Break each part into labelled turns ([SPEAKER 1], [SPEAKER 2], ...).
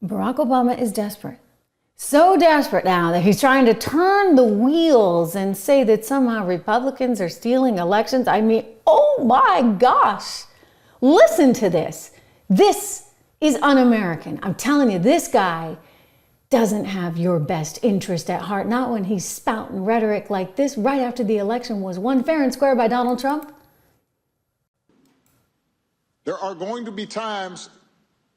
[SPEAKER 1] Barack Obama is desperate. So desperate now that he's trying to turn the wheels and say that somehow Republicans are stealing elections. I mean, oh my gosh. Listen to this. This is un-American. I'm telling you, this guy doesn't have your best interest at heart. Not when he's spouting rhetoric like this right after the election was won fair and square by Donald Trump.
[SPEAKER 2] There are going to be times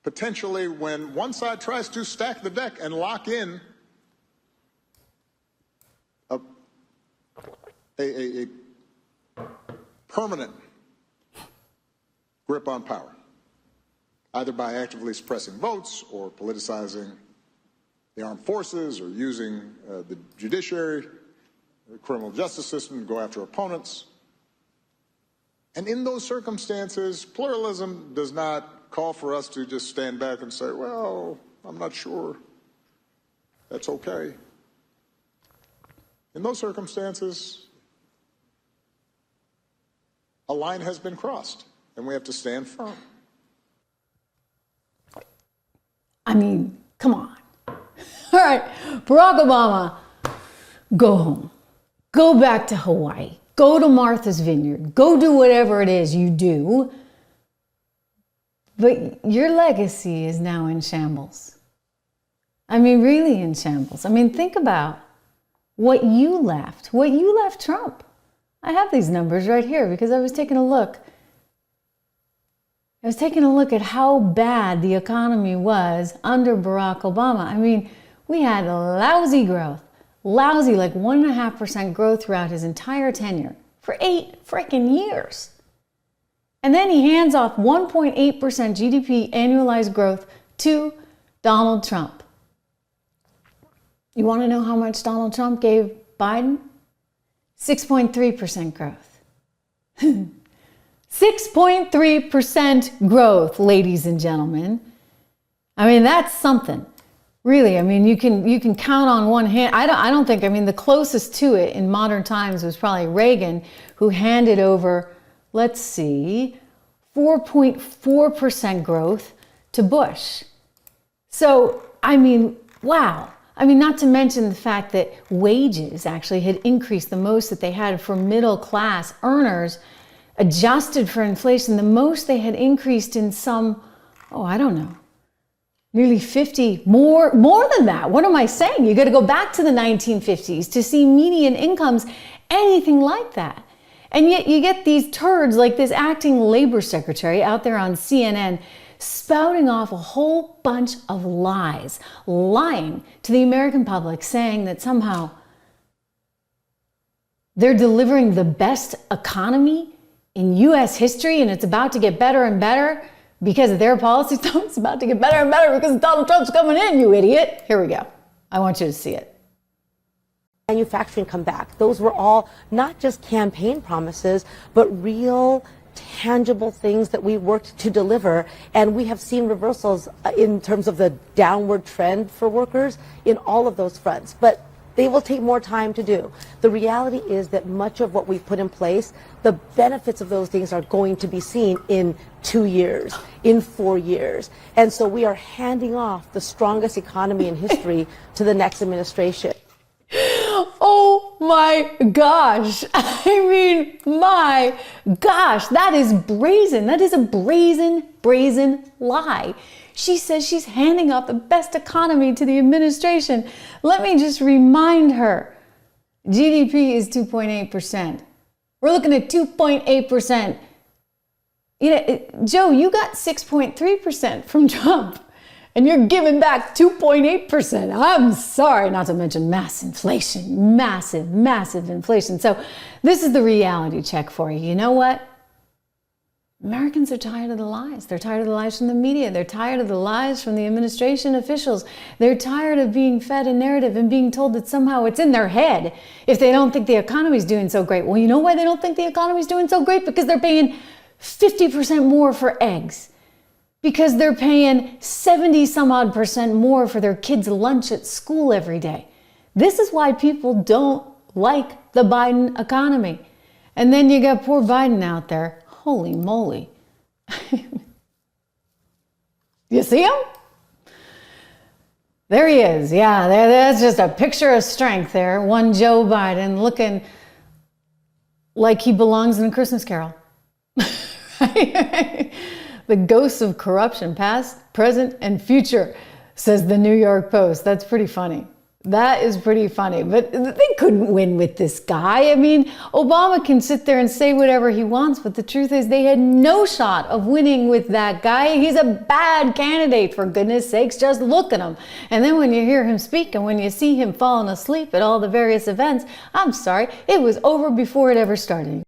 [SPEAKER 2] potentially when one side tries to stack the deck and lock in a permanent grip on power, either by actively suppressing votes or politicizing the armed forces or using the judiciary, the criminal justice system to go after opponents. And in those circumstances, pluralism does not call for us to just stand back and say, well, I'm not sure. That's okay. In those circumstances, a line has been crossed, and we have to stand firm.
[SPEAKER 1] I mean, come on. All right, Barack Obama, go home. Go back to Hawaii. Go to Martha's Vineyard. Go do whatever it is you do. But your legacy is now in shambles. I mean, really in shambles. I mean, think about what you left Trump. I have these numbers right here because I was taking a look. I was taking a look at how bad the economy was under Barack Obama. I mean, we had lousy growth, like 1.5% growth throughout his entire tenure for 8 freaking years. And then he hands off 1.8% GDP annualized growth to Donald Trump. You want to know how much Donald Trump gave Biden? 6.3% growth. 6.3% growth, ladies and gentlemen. I mean, that's something. Really, I mean, you can count on one hand. I don't think, I mean, the closest to it in modern times was probably Reagan, who handed over, let's see, 4.4% growth to Bush. So, I mean, wow. I mean, not to mention the fact that wages actually had increased the most that they had for middle class earners, adjusted for inflation, the most they had increased in some, I don't know, nearly 50, more than that. What am I saying? You got to go back to the 1950s to see median incomes, anything like that. And yet you get these turds like this acting labor secretary out there on CNN spouting off a whole bunch of lies, lying to the American public, saying that somehow they're delivering the best economy in U.S. history and it's about to get better and better because of their policies. No, it's about to get better and better because Donald Trump's coming in, you idiot. Here we go. I want you to see it.
[SPEAKER 3] Manufacturing come back. Those were all not just campaign promises, but real, tangible things that we worked to deliver. And we have seen reversals in terms of the downward trend for workers in all of those fronts. But they will take more time to do. The reality is that much of what we've put in place, the benefits of those things are going to be seen in 2 years, in 4 years. And so we are handing off the strongest economy in history to the next administration.
[SPEAKER 1] Oh my gosh. I mean, my gosh, that is brazen. That is a brazen lie. She says she's handing off the best economy to the administration. Let me just remind her, GDP is 2.8%. We're looking at 2.8%. You know, Joe, you got 6.3% from Trump. And you're giving back 2.8%. I'm sorry, not to mention mass inflation, massive inflation. So this is the reality check for you. You know what? Americans are tired of the lies. They're tired of the lies from the media. They're tired of the lies from the administration officials. They're tired of being fed a narrative and being told that somehow it's in their head if they don't think the economy's doing so great. Well, you know why they don't think the economy's doing so great? Because they're paying 50% more for eggs. Because they're paying 70 some odd percent more for their kids' lunch at school every day. This is why people don't like the Biden economy. And then you got poor Biden out there. Holy moly. You see him? There he is. Yeah, that's just a picture of strength there. One Joe Biden looking like he belongs in A Christmas Carol. The ghosts of corruption, past, present, and future, says the New York Post. That's pretty funny. That is pretty funny. But they couldn't win with this guy. I mean, Obama can sit there and say whatever he wants, but the truth is they had no shot of winning with that guy. He's a bad candidate, for goodness sakes. Just look at him. And then when you hear him speak and when you see him falling asleep at all the various events, I'm sorry, it was over before it ever started.